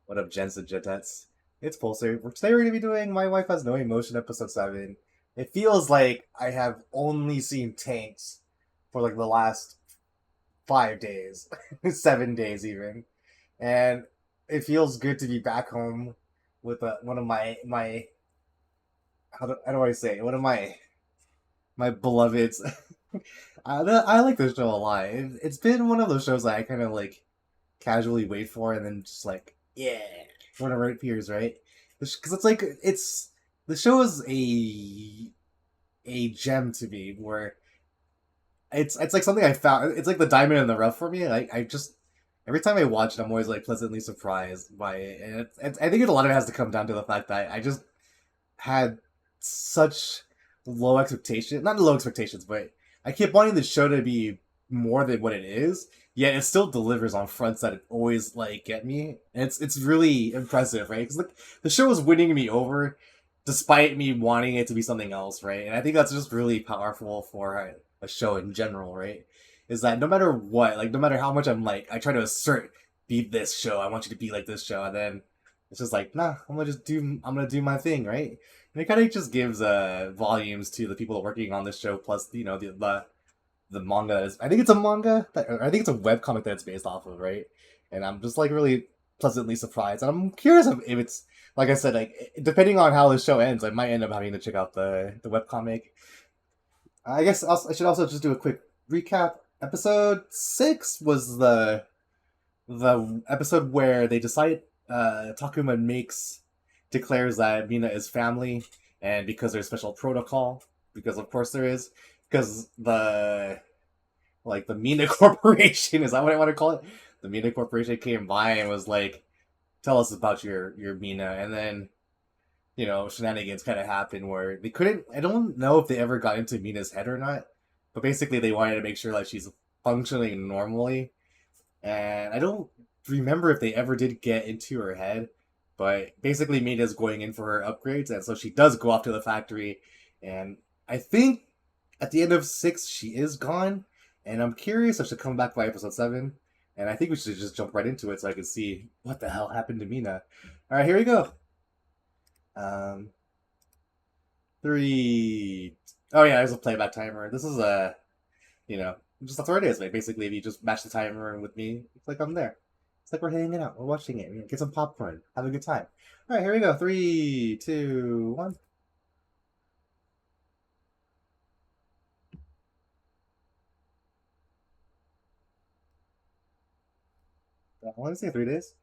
What up, gents and jetettes? It's Pulsar. Today we're going to be doing My Wife Has No Emotion, episode 7. It feels like I have only seen tanks for like the last 5 days, 7 days even. And it feels good to be back home with one of my how do I say it? One of my beloveds. I like this show a lot. It's been one of those shows that I kind of like casually wait for and then just like, yeah, whenever it appears, right? Because it's like it's the show is a gem to me where it's like something I found. It's like the diamond in the rough for me. Like I just every time I watch it, I'm always like pleasantly surprised by it, and I think a lot of it has to come down to the fact that I just had such low expectations, not low expectations, but I kept wanting the show to be more than what it is. Yet it still delivers on fronts that it always like get me. And it's really impressive, right? Because the show is winning me over, despite me wanting it to be something else, right? And I think that's just really powerful for a show in general, right? Is that no matter what, like no matter how much I'm like, I try to assert, be this show. I want you to be like this show, and then it's just like, nah, I'm gonna do my thing, right? And it kind of just gives volumes to the people working on this show, plus the manga is. I think it's a manga. I think it's a web comic that it's based off of, right? And I'm just like really pleasantly surprised, and I'm curious if it's like I said, like depending on how the show ends, I might end up having to check out the web comic. I guess I should also just do a quick recap. Episode 6 was the episode where they decide Takuma declares that Mina is family, and because there's special protocol, because of course there is, because the Mina Corporation, is that what I want to call it? The Mina Corporation came by and was like, "Tell us about your Mina," and then shenanigans kind of happened where they couldn't. I don't know if they ever got into Mina's head or not, but basically they wanted to make sure that she's functioning normally, and I don't remember if they ever did get into her head, but basically Mina's going in for her upgrades, and so she does go off to the factory, and I think at the end of 6 she is gone, and I'm curious if she'll come back by episode 7, and I think we should just jump right into it so I can see what the hell happened to Mina. All right, here we go. Um, three. Oh yeah, there's a playback timer. This is you know, just that's what it is, mate. Basically, if you just match the timer with me, it's like I'm there. It's like we're hanging out, we're watching it. Get some popcorn, have a good time. All right, here we go. 3, 2, 1. I want to say 3 days.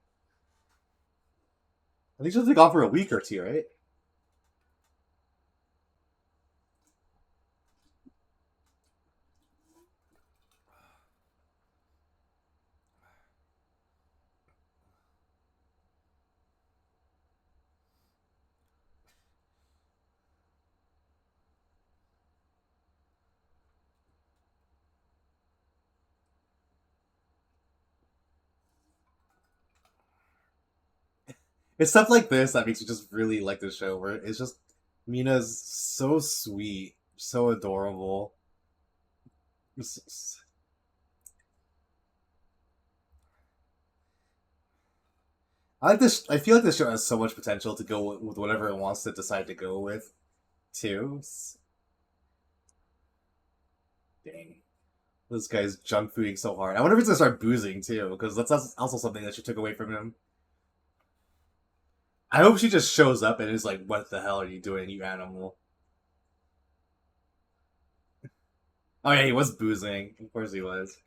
I think she'll be gone for a week or two, right? It's stuff like this that makes you just really like the show. Where it's just Mina's so sweet, so adorable. I like this. I feel like this show has so much potential to go with whatever it wants to decide to go with, too. Dang, this guy's junk fooding so hard. I wonder if he's gonna start boozing too, because that's also something that she took away from him. I hope she just shows up and is like, "What the hell are you doing, you animal?" Oh yeah, he was boozing. Of course he was.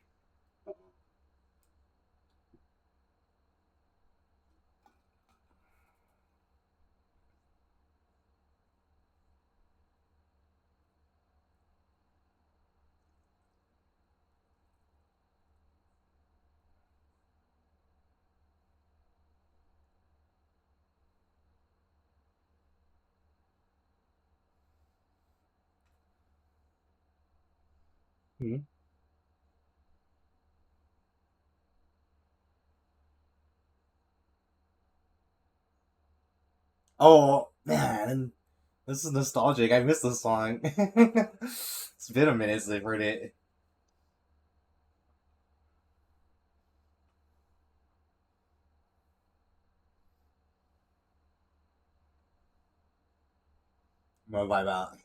Hmm. Oh man, this is nostalgic. I missed this song. It's been a minute since I've heard it. I'm gonna vibe out.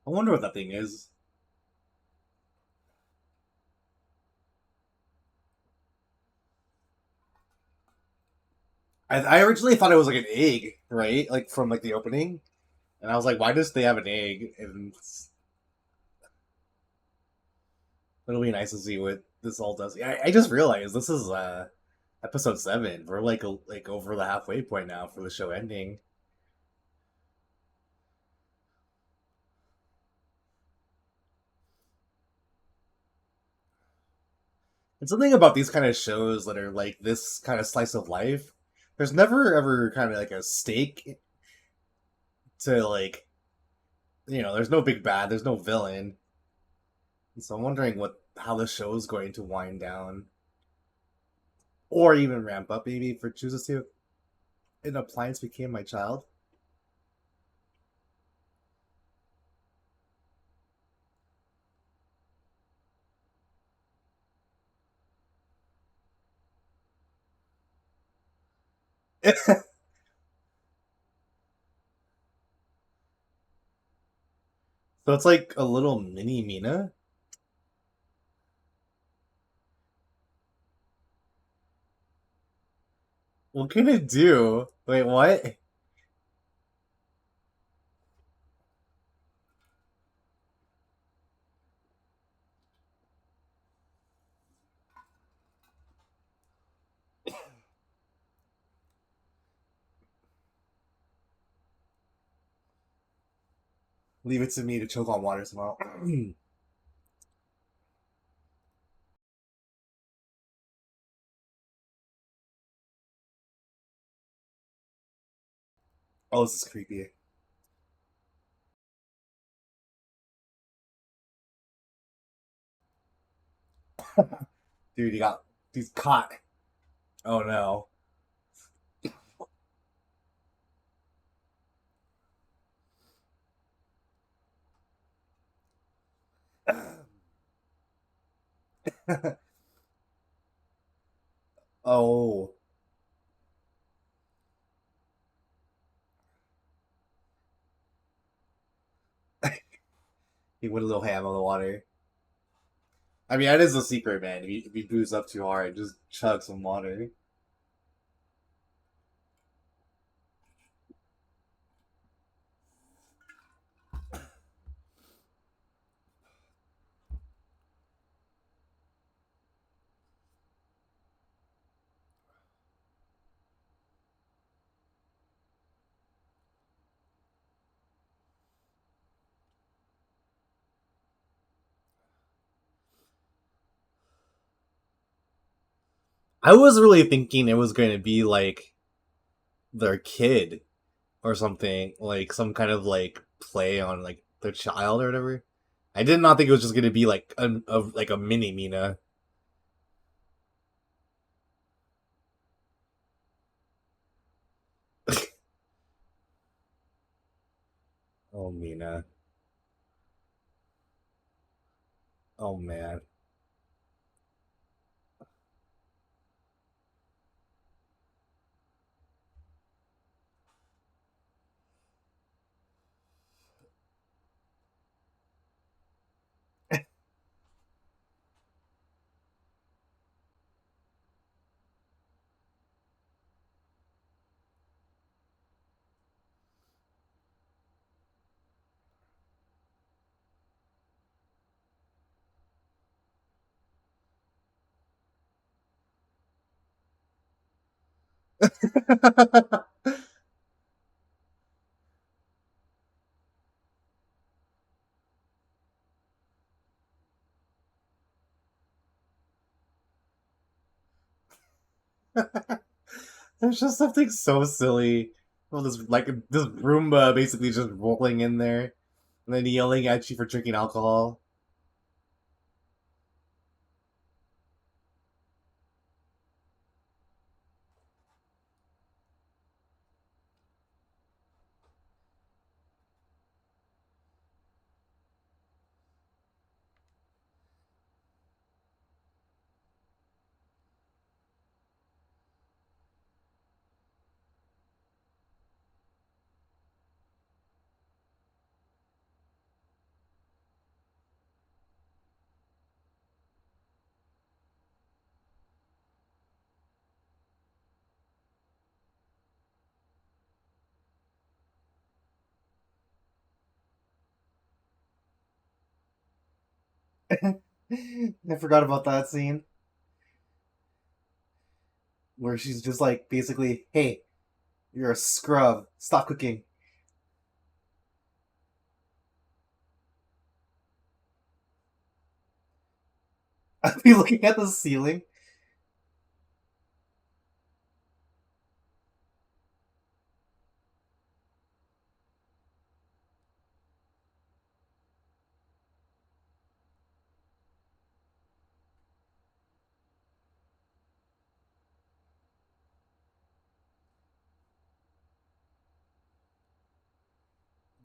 I wonder what that thing is. I originally thought it was like an egg, right? Like from like the opening, and I was like, why does they have an egg? And it'll be nice to see what this all does. I just realized this is episode 7. We're like over the halfway point now for the show ending. And something about these kind of shows that are like this kind of slice of life, there's never ever kind of like a stake to like, there's no big bad, there's no villain. And so I'm wondering what how the show is going to wind down or even ramp up maybe if it chooses to. An appliance became my child. So it's like a little mini Mina. What can it do? Wait, what? Leave it to me to choke on water tomorrow. Oh, this is creepy. Dude, he's caught. Oh no. Oh. He went a little ham on the water. I mean, that is the secret, man. If you boost up too hard, just chug some water. I was really thinking it was going to be like their kid or something, like some kind of like play on like their child or whatever. I did not think it was just going to be like a mini Mina. Oh, Mina. Oh man. There's just something so silly. Well, this Roomba basically just rolling in there and then yelling at you for drinking alcohol. I forgot about that scene where she's just like basically, "Hey, you're a scrub. Stop cooking." I'd be looking at the ceiling.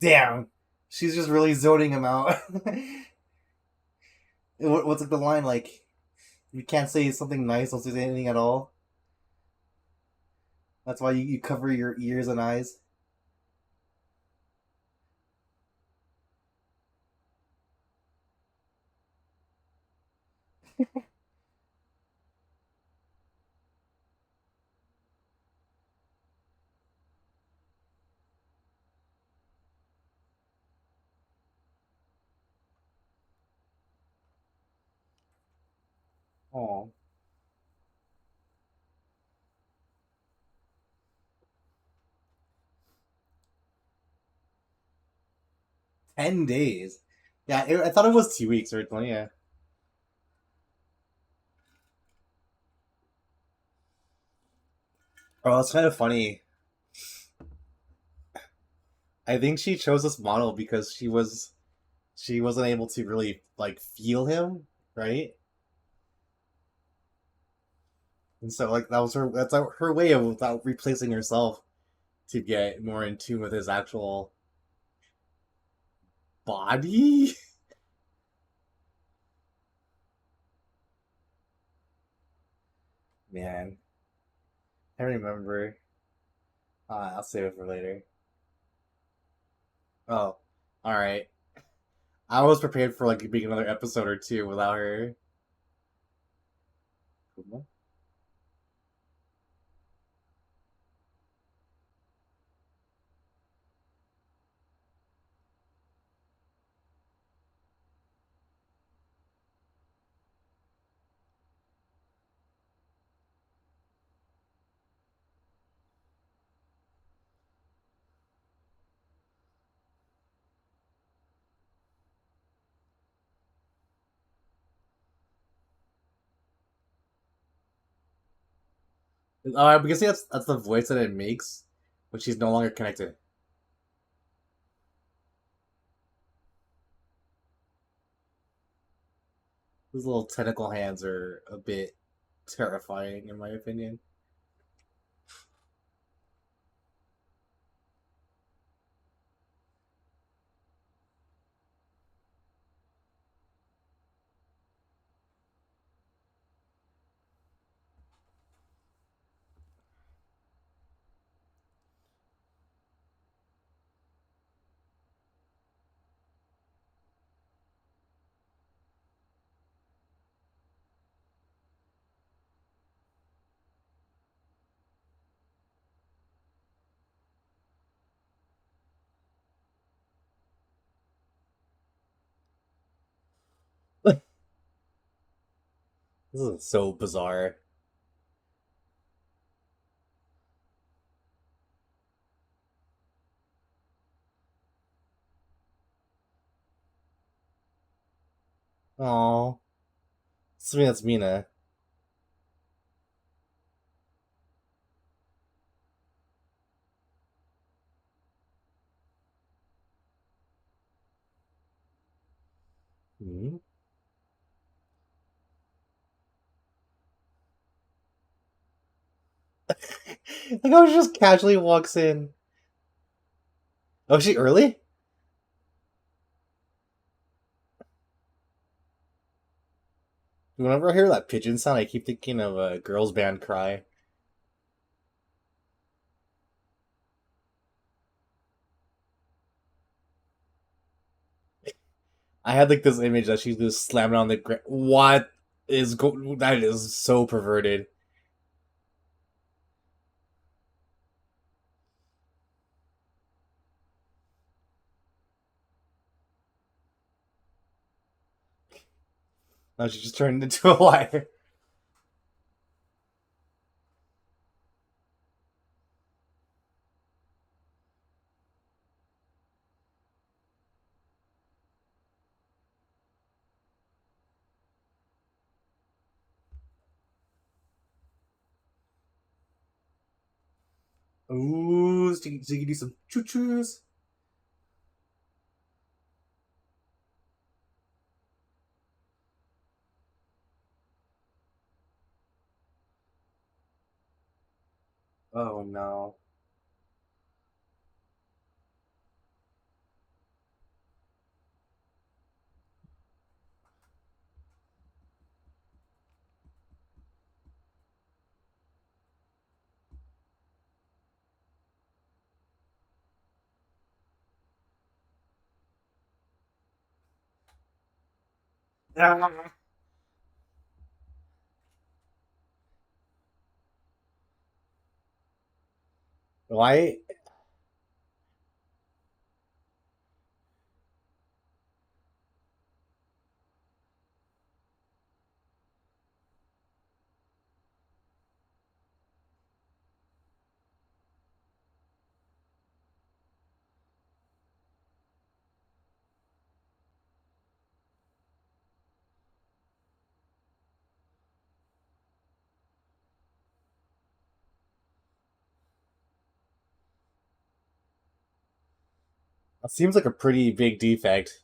Damn, she's just really zoning him out. What's like the line like? You can't say something nice, don't say anything at all. That's why you cover your ears and eyes. Oh, 10 days. Yeah, I thought it was 2 weeks originally. Yeah. Oh, it's kind of funny. I think she chose this model because she wasn't able to really like feel him, right? And so like that was her way of without replacing herself to get more in tune with his actual body. Man, I remember. I'll save it for later. Oh, all right. I was prepared for like being another episode or two without her. Oh, I'm guessing that's the voice that it makes, but she's no longer connected. Those little tentacle hands are a bit terrifying, in my opinion. This is so bizarre. Oh, that's Mina. Hmm? Like how she just casually walks in. Oh, is she early? Whenever I hear that pigeon sound, I keep thinking of a girls' band cry. I had like this image that she's just slamming on the ground. What is that is so perverted. Now she just turned into a liar. Ooh, so you can do some choo choos. Oh no. Ah. Why? That seems like a pretty big defect.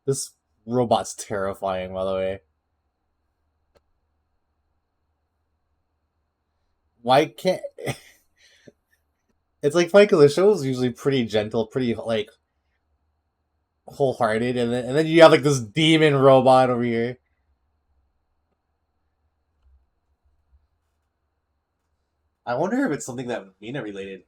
This robot's terrifying, by the way. Why can't? It's like Michael. The show is usually pretty gentle, pretty like wholehearted, and then you have like this demon robot over here. I wonder if it's something that Mina related.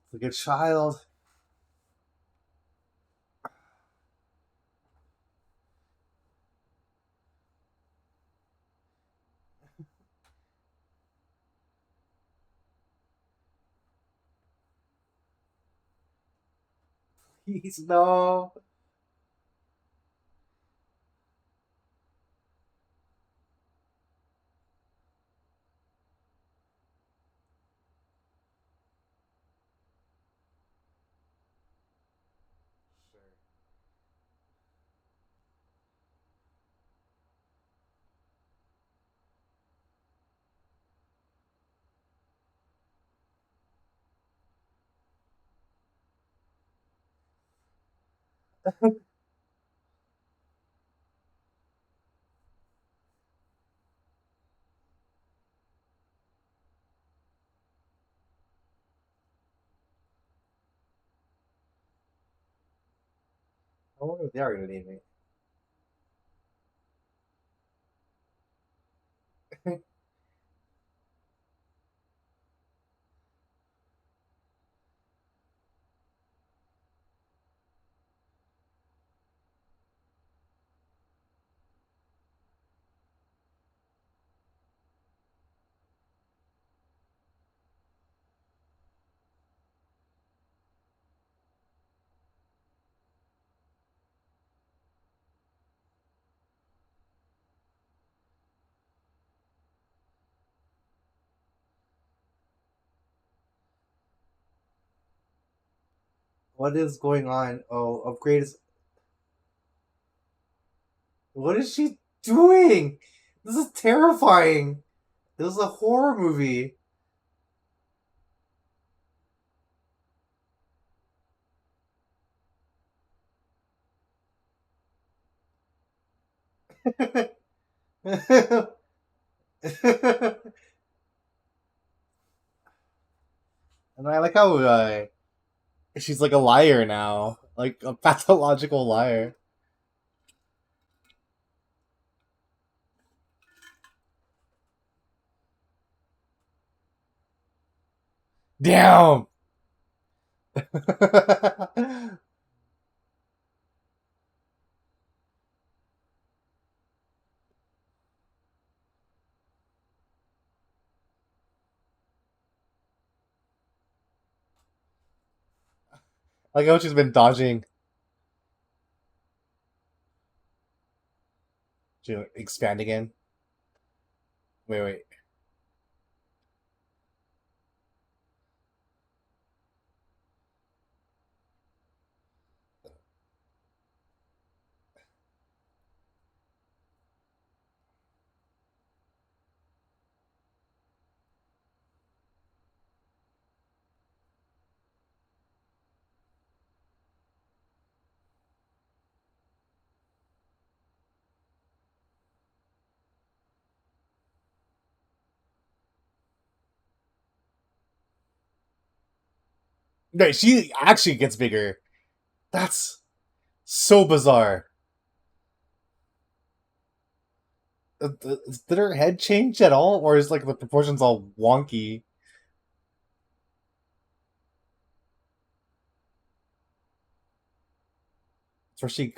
It's like a child. Please no. I wonder if they are gonna name it. What is going on? Oh, upgrade is. What is she doing? This is terrifying. This is a horror movie. And I like how she's like a liar now, like a pathological liar. Damn. Like how she's been dodging to expand again. Wait, wait. No, she actually gets bigger. That's so bizarre. Did her head change at all, or is like the proportions all wonky? So she.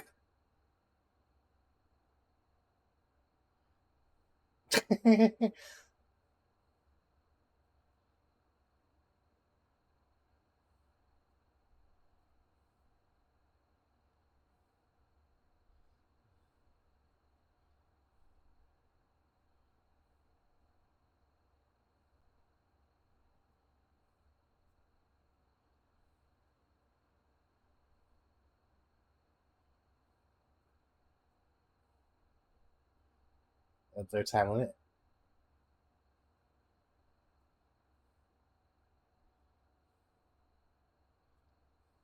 That's their time limit.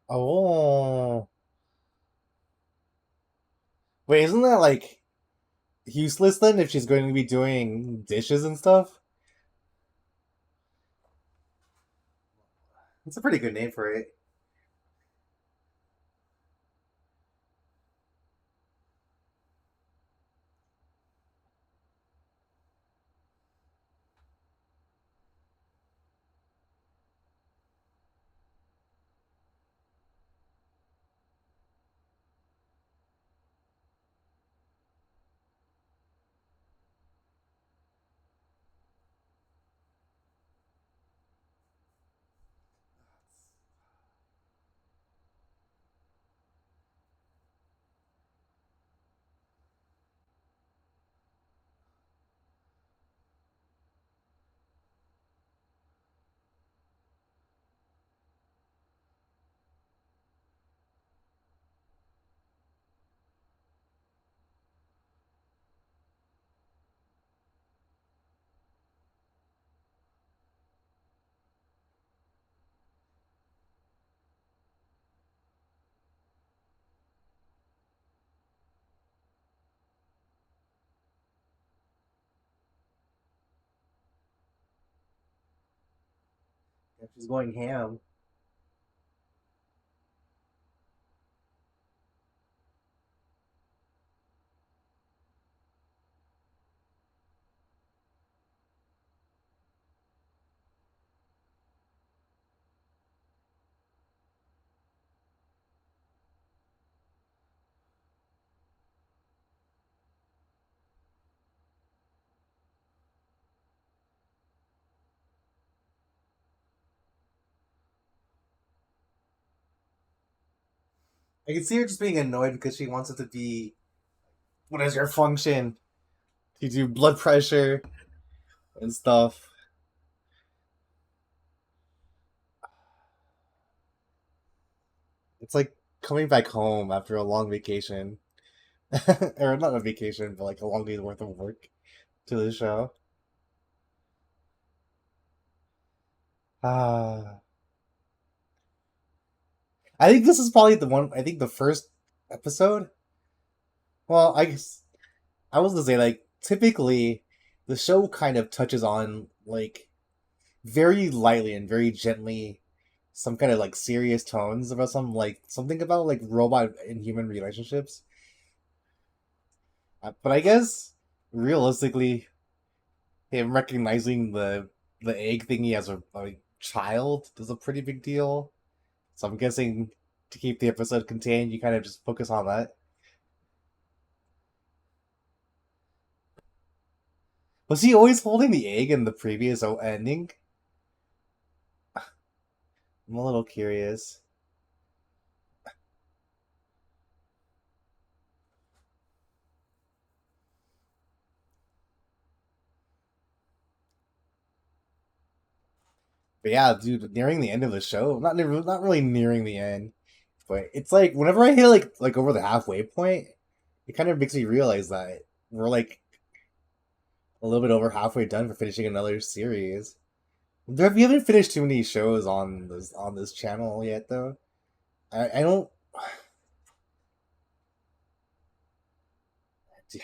Oh, wait, isn't that like useless then if she's going to be doing dishes and stuff? It's a pretty good name for it. If she's going ham. I can see her just being annoyed because she wants it to be what is your function? You do blood pressure and stuff. It's like coming back home after a long vacation. Or not a vacation, but like a long day's worth of work to the show. Ah. I think this is probably the one I think the first episode. Well, I guess I was gonna say like typically the show kind of touches on like very lightly and very gently some kind of like serious tones about some like something about like robot and human relationships. But I guess realistically, him recognizing the egg thingy as a child is a pretty big deal. So I'm guessing to keep the episode contained, you kind of just focus on that. Was he always holding the egg in the previous ending? I'm a little curious. But yeah, dude, nearing the end of the show, not really nearing the end, but it's like whenever I hit like over the halfway point, it kind of makes me realize that we're like a little bit over halfway done for finishing another series. We haven't finished too many shows on this channel yet, though. I don't.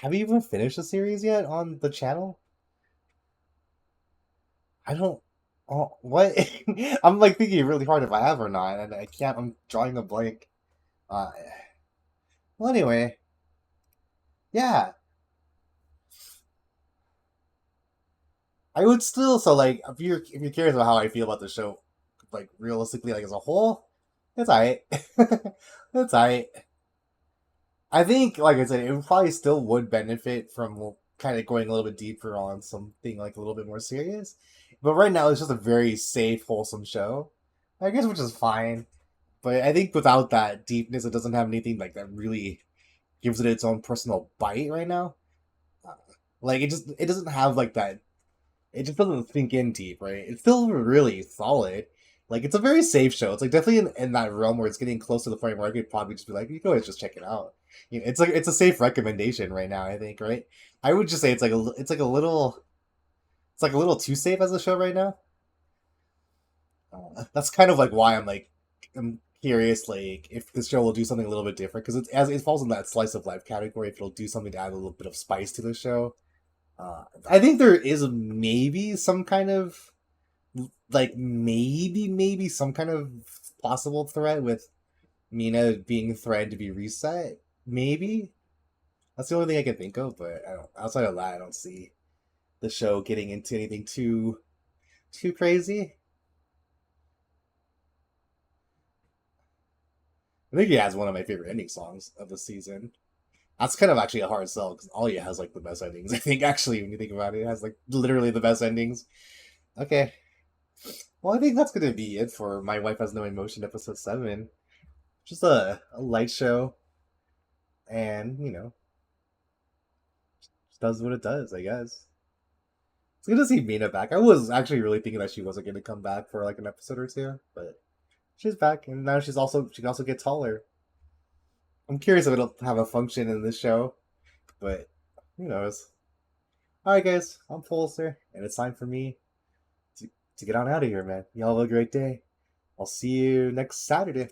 Have you even finished a series yet on the channel? I don't. Oh, what? I'm like thinking really hard if I have or not, and I can't. I'm drawing a blank. Uh, well, anyway, yeah, I would still. So, like, if you're curious about how I feel about the show, like realistically, like as a whole, it's alright. It's alright. I think, like I said, it probably still would benefit from kind of going a little bit deeper on something like a little bit more serious. But right now, it's just a very safe, wholesome show. I guess, which is fine. But I think without that deepness, it doesn't have anything like that really gives it its own personal bite right now. Uh, Like it doesn't have like that. It just doesn't sink in deep, right? It's still really solid. Like it's a very safe show. It's like definitely in that realm where it's getting close to the point where I could probably just be like, you can always just check it out. You know, it's like it's a safe recommendation right now. I think, right? I would just say it's like a little it's like a little too safe as a show right now. That's kind of like why I'm curious, like if this show will do something a little bit different because it falls in that slice of life category. If it'll do something to add a little bit of spice to the show, I think there is maybe some kind of like maybe some kind of possible threat with Mina being threatened to be reset. Maybe that's the only thing I can think of. But I don't. Outside of that, I don't see the show getting into anything too crazy. I think he has one of my favorite ending songs of the season. That's kind of actually a hard sell because Alia has like the best endings. I think actually, when you think about it, it has like literally the best endings. Okay, well, I think that's gonna be it for My Wife Has No Emotion episode 7. Just a light show, and just does what it does. I guess it's good to see Mina back. I was actually really thinking that she wasn't gonna come back for like an episode or two, but she's back, and now she can also get taller. I'm curious if it'll have a function in this show, but who knows? All right, guys, I'm Pulsar, and it's time for me to get on out of here, man. Y'all have a great day. I'll see you next Saturday.